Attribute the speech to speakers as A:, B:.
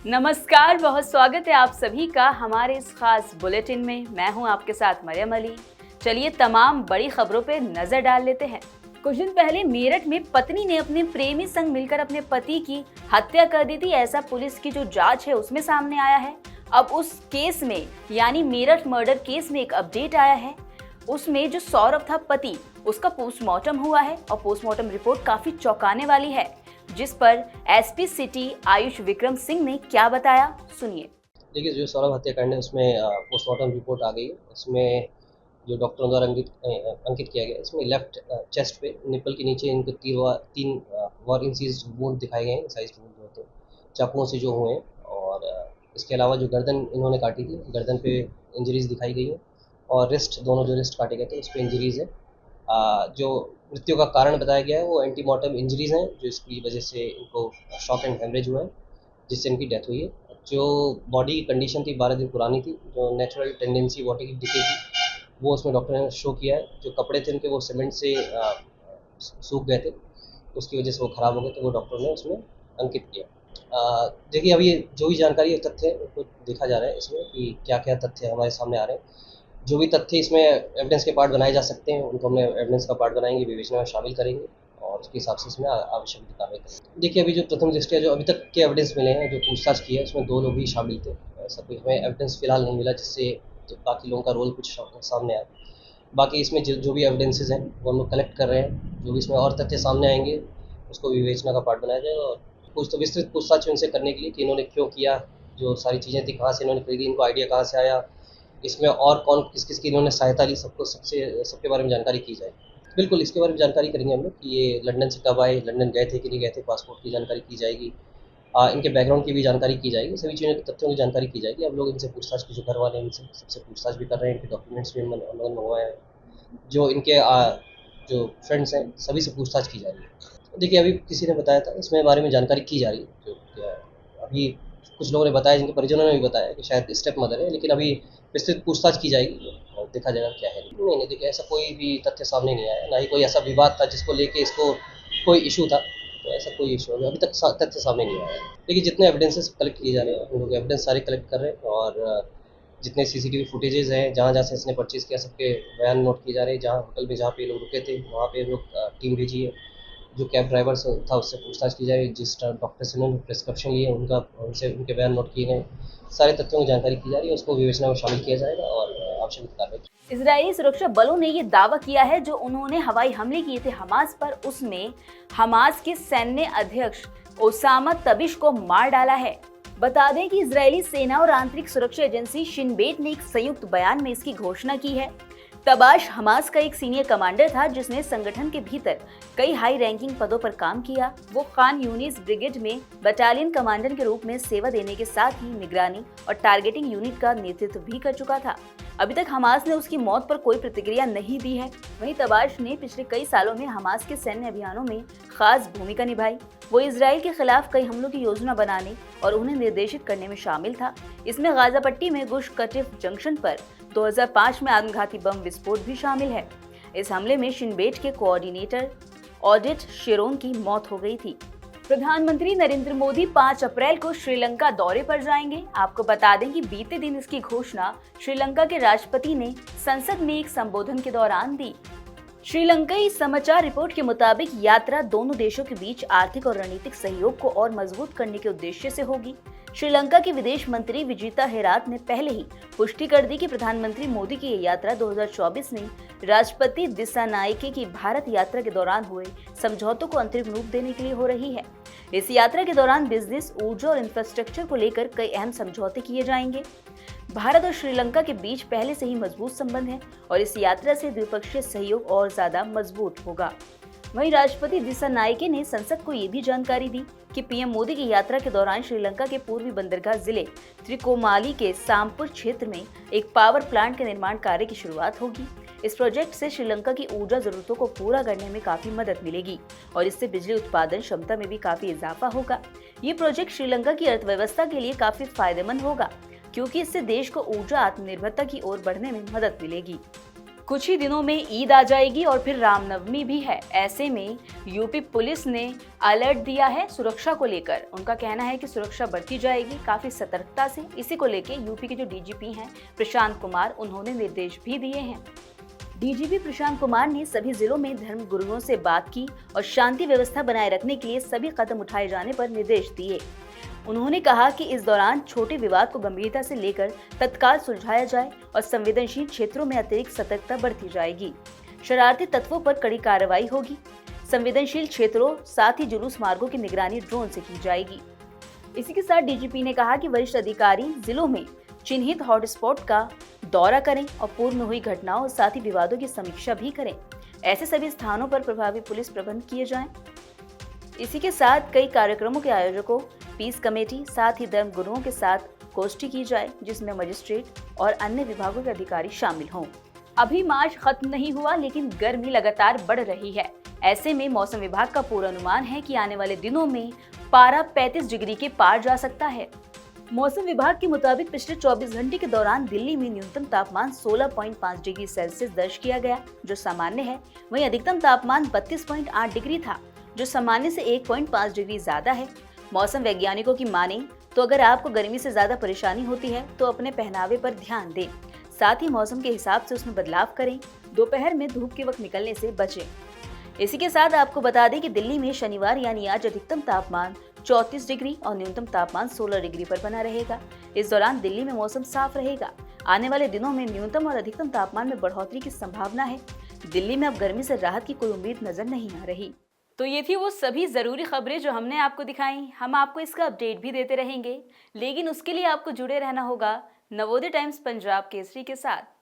A: नमस्कार, बहुत स्वागत है आप सभी का हमारे इस खास बुलेटिन में। मैं हूं आपके साथ मरियम अली। चलिए तमाम बड़ी खबरों पे नजर डाल लेते हैं। कुछ दिन पहले मेरठ में पत्नी ने अपने प्रेमी संग मिलकर अपने पति की हत्या कर दी थी, ऐसा पुलिस की जो जांच है उसमें सामने आया है। अब उस केस में यानी मेरठ मर्डर केस में एक अपडेट आया है। उसमें जो सौरभ था पति, उसका पोस्टमार्टम हुआ है और पोस्टमार्टम रिपोर्ट काफी चौंकाने वाली है, जिस पर एसपी सिटी आयुष विक्रम सिंह ने क्या बताया, सुनिए।
B: देखिए, जो सौरभ हत्याकांड है उसमें पोस्टमार्टम रिपोर्ट आ गई है। उसमें जो डॉक्टरों द्वारा अंकित किया गया है, इसमें लेफ्ट चेस्ट पे निपल के नीचे इनको तीन वॉर इंसीज वुंड दिखाए गए हैं, साइज वुंड जो होते हैं चाकुओं से जो हुए हैं। और इसके अलावा जो गर्दन इन्होंने काटी थी, गर्दन पे इंजरीज दिखाई गई है और रिस्ट, दोनों जो रिस्ट काटे गए थे उस पर इंजरीज है। जो मृत्यु का कारण बताया गया है वो एंटीमॉर्टम इंजरीज हैं, जो इसकी वजह से इनको शॉक एंड हेमरेज हुआ है जिससे इनकी डेथ हुई है। जो बॉडी की कंडीशन थी 12 दिन पुरानी थी, जो नेचुरल टेंडेंसी वाटर की डिके थी वो उसमें डॉक्टर ने शो किया है। जो कपड़े थे उनके वो सीमेंट से सूख गए थे, उसकी वजह से वो ख़राब हो गए, तो वो डॉक्टर ने उसमें अंकित किया। देखिए, अभी जो भी जानकारी और तथ्य है उनको देखा जा रहा है इसमें कि क्या क्या तथ्य हमारे सामने आ रहे हैं। जो भी तथ्य इसमें एविडेंस के पार्ट बनाए जा सकते हैं उनको हमने एविडेंस का पार्ट बनाएंगे, विवेचना में शामिल करेंगे और उसके हिसाब से इसमें आवश्यक कार्रवाई करेंगे। देखिए, अभी जो प्रथम दृष्टया जो अभी तक के एविडेंस मिले हैं, जो पूछताछ की है, उसमें 2 लोग ही शामिल थे। ऐसा कोई हमें एविडेंस फिलहाल नहीं मिला जिससे तो बाकी लोगों का रोल कुछ सामने आए। बाकी इसमें जो भी एविडेंसेस हैं वो हम लोग कलेक्ट कर रहे हैं। जो भी इसमें और तथ्य सामने आएंगे उसको विवेचना का पार्ट बनाया जाएगा और कुछ तो विस्तृत पूछताछ उनसे करने के लिए कि इन्होंने क्यों किया, जो सारी चीज़ें थी कहाँ से इन्होंने खरीदी, इनको आइडिया कहाँ से आया, इसमें और कौन किस किस की इन्होंने सहायता ली, सबके बारे में जानकारी की जाए। बिल्कुल, इसके बारे में जानकारी करेंगे हम लोग कि ये लंदन से कब आए, लंदन गए थे कि नहीं गए थे, पासपोर्ट की जानकारी की जाएगी। इनके बैकग्राउंड की भी जानकारी की जाएगी, सभी चीज़ों की तथ्यों की जानकारी की जाएगी। अब लोग इनसे पूछताछ की, जो घर वाले हैं इनसे सबसे पूछताछ भी कर रहे हैं, इनके डॉक्यूमेंट्स भी हम लोगों ने मंगवाए हैं। जो इनके जो फ्रेंड्स हैं सभी से पूछताछ की जा रही है। देखिए, अभी किसी ने बताया था, इसमें बारे में जानकारी की जा रही है। अभी कुछ लोगों ने बताया, जिनके परिजनों ने भी बताया कि शायद स्टेप मदर है, लेकिन अभी विस्तृत पूछताछ की जाएगी और देखा जाएगा क्या है। नहीं, देखिए ऐसा कोई भी तथ्य सामने नहीं आया, ना ही कोई ऐसा विवाद था जिसको लेके इसको कोई इशू था, तो ऐसा कोई इशू अभी तक तथ्य सामने नहीं आया है। देखिए, जितने एविडेंसेस कलेक्ट किए जा रहे हैं हम लोग एविडेंस सारे कलेक्ट कर रहे हैं और जितने सीसीटीवी फुटेजेस हैं, जहाँ से इसने परचेज़ किया, सबके बयान नोट किए जा रहे हैं। जहाँ होटल में जहाँ पे लोग रुके थे वहाँ पे हम लोग टीम भेजी है। जो कैब ड्राइवर था उससे पूछताछ की जाए, जिस डॉक्टर से उन्होंने प्रिस्क्रिप्शन लिए उनसे उनके बयान नोट किए गए। सारे तथ्यों की जानकारी की जा रही है, उसको विवेचना में शामिल किया जाएगा और आवश्यक कार्रवाई।
A: इजरायली सुरक्षा बलों ने ये दावा किया है जो उन्होंने हवाई हमले किए थे हमास पर, उसमें हमास के सैन्य अध्यक्ष ओसामा तबिश को मार डाला है। बता दें कि इजरायली सेना और आंतरिक सुरक्षा एजेंसी शिन बेट ने एक संयुक्त बयान में इसकी घोषणा की है। तबाश हमास का एक सीनियर कमांडर था जिसने संगठन के भीतर कई हाई रैंकिंग पदों पर काम किया। वो खान यूनिस ब्रिगेड में बटालियन कमांडर के रूप में सेवा देने के साथ ही निगरानी और टारगेटिंग यूनिट का नेतृत्व भी कर चुका था। अभी तक हमास ने उसकी मौत पर कोई प्रतिक्रिया नहीं दी है। वहीं तबाश ने पिछले कई सालों में हमास के सैन्य अभियानों में खास भूमिका निभाई। वो इसराइल के खिलाफ कई हमलों की योजना बनाने और उन्हें निर्देशित करने में शामिल था। इसमें गाजा पट्टी में गुश कटिफ जंक्शन पर 2005 में आत्मघाती बम विस्फोट भी शामिल है। इस हमले में शिन बेट के कोऑर्डिनेटर ऑडिट शेरोन की मौत हो गई थी। प्रधानमंत्री नरेंद्र मोदी 5 अप्रैल को श्रीलंका दौरे पर जाएंगे। आपको बता दें कि बीते दिन इसकी घोषणा श्रीलंका के राष्ट्रपति ने संसद में एक संबोधन के दौरान दी। श्रीलंकाई समाचार रिपोर्ट के मुताबिक यात्रा दोनों देशों के बीच आर्थिक और रणनीतिक सहयोग को और मजबूत करने के उद्देश्य से होगी। श्रीलंका की विदेश मंत्री विजिता हेरात ने पहले ही पुष्टि कर दी कि प्रधानमंत्री मोदी की ये यात्रा 2024 में राष्ट्रपति दिसानायके की भारत यात्रा के दौरान हुए समझौतों को अंतरिम रूप देने के लिए हो रही है। इस यात्रा के दौरान बिजनेस, ऊर्जा और इंफ्रास्ट्रक्चर को लेकर कई अहम समझौते किए जाएंगे। भारत और श्रीलंका के बीच पहले से ही मजबूत संबंध है और इस यात्रा से द्विपक्षीय सहयोग और ज्यादा मजबूत होगा। वहीं राष्ट्रपति दिसानायके ने संसद को ये भी जानकारी दी कि पीएम मोदी की यात्रा के दौरान श्रीलंका के पूर्वी बंदरगाह जिले त्रिकोमाली के सामपुर क्षेत्र में एक पावर प्लांट के निर्माण कार्य की शुरुआत होगी। इस प्रोजेक्ट से श्रीलंका की ऊर्जा जरूरतों को पूरा करने में काफी मदद मिलेगी और इससे बिजली उत्पादन क्षमता में भी काफी इजाफा होगा। ये प्रोजेक्ट श्रीलंका की अर्थव्यवस्था के लिए काफी फायदेमंद होगा क्योंकि इससे देश को ऊर्जा आत्मनिर्भरता की ओर बढ़ने में मदद मिलेगी। कुछ ही दिनों में ईद आ जाएगी और फिर रामनवमी भी है। ऐसे में यूपी पुलिस ने अलर्ट दिया है सुरक्षा को लेकर। उनका कहना है कि सुरक्षा बढ़ती जाएगी काफी सतर्कता से। इसी को लेकर यूपी के जो डीजीपी हैं प्रशांत कुमार, उन्होंने निर्देश भी दिए हैं। डीजीपी प्रशांत कुमार ने सभी जिलों में धर्म गुरुओं से बात की और शांति व्यवस्था बनाए रखने के लिए सभी कदम उठाए जाने पर निर्देश दिए। उन्होंने कहा कि इस दौरान छोटे विवाद को गंभीरता से लेकर तत्काल सुलझाया जाए और संवेदनशील क्षेत्रों में अतिरिक्त सतर्कता बरती जाएगी। शरारती तत्वों पर कड़ी कार्रवाई होगी। संवेदनशील क्षेत्रों साथ ही जुलूस मार्गों की निगरानी ड्रोन से की जाएगी। इसी के साथ डीजीपी ने कहा कि वरिष्ठ अधिकारी जिलों में चिन्हित हॉटस्पॉट का दौरा करें और पूर्व में हुई घटनाओं और साथ ही विवादों की समीक्षा भी करें। ऐसे सभी स्थानों पर प्रभावी पुलिस प्रबंध किए जाएं। इसी के साथ कई कार्यक्रमों के आयोजकों, पीस कमेटी, साथ ही धर्म गुरुओं के साथ गोष्ठी की जाए जिसमें मजिस्ट्रेट और अन्य विभागों के अधिकारी शामिल हों। अभी मार्च खत्म नहीं हुआ लेकिन गर्मी लगातार बढ़ रही है। ऐसे में मौसम विभाग का पूर्वानुमान है कि आने वाले दिनों में पारा 35 डिग्री के पार जा सकता है। मौसम विभाग के मुताबिक पिछले 24 घंटे के दौरान दिल्ली में न्यूनतम तापमान 16.5 डिग्री सेल्सियस दर्ज किया गया, जो सामान्य है। वहीं अधिकतम तापमान 32.8 डिग्री था, जो सामान्य से 1.5 डिग्री ज्यादा है। मौसम वैज्ञानिकों की माने तो अगर आपको गर्मी से ज्यादा परेशानी होती है तो अपने पहनावे पर ध्यान दें, साथ ही मौसम के हिसाब से उसमें बदलाव करें। दोपहर में धूप के वक्त निकलने से बचें। इसी के साथ आपको बता दें कि दिल्ली में शनिवार यानी आज अधिकतम तापमान 34 डिग्री और न्यूनतम तापमान 16 डिग्री पर बना रहेगा। इस दौरान दिल्ली में मौसम साफ रहेगा। आने वाले दिनों में न्यूनतम और अधिकतम तापमान में बढ़ोतरी की संभावना है। दिल्ली में अब गर्मी से राहत की कोई उम्मीद नजर नहीं आ रही। तो ये थी वो सभी ज़रूरी खबरें जो हमने आपको दिखाई। हम आपको इसका अपडेट भी देते रहेंगे, लेकिन उसके लिए आपको जुड़े रहना होगा नवोदय टाइम्स पंजाब केसरी के साथ।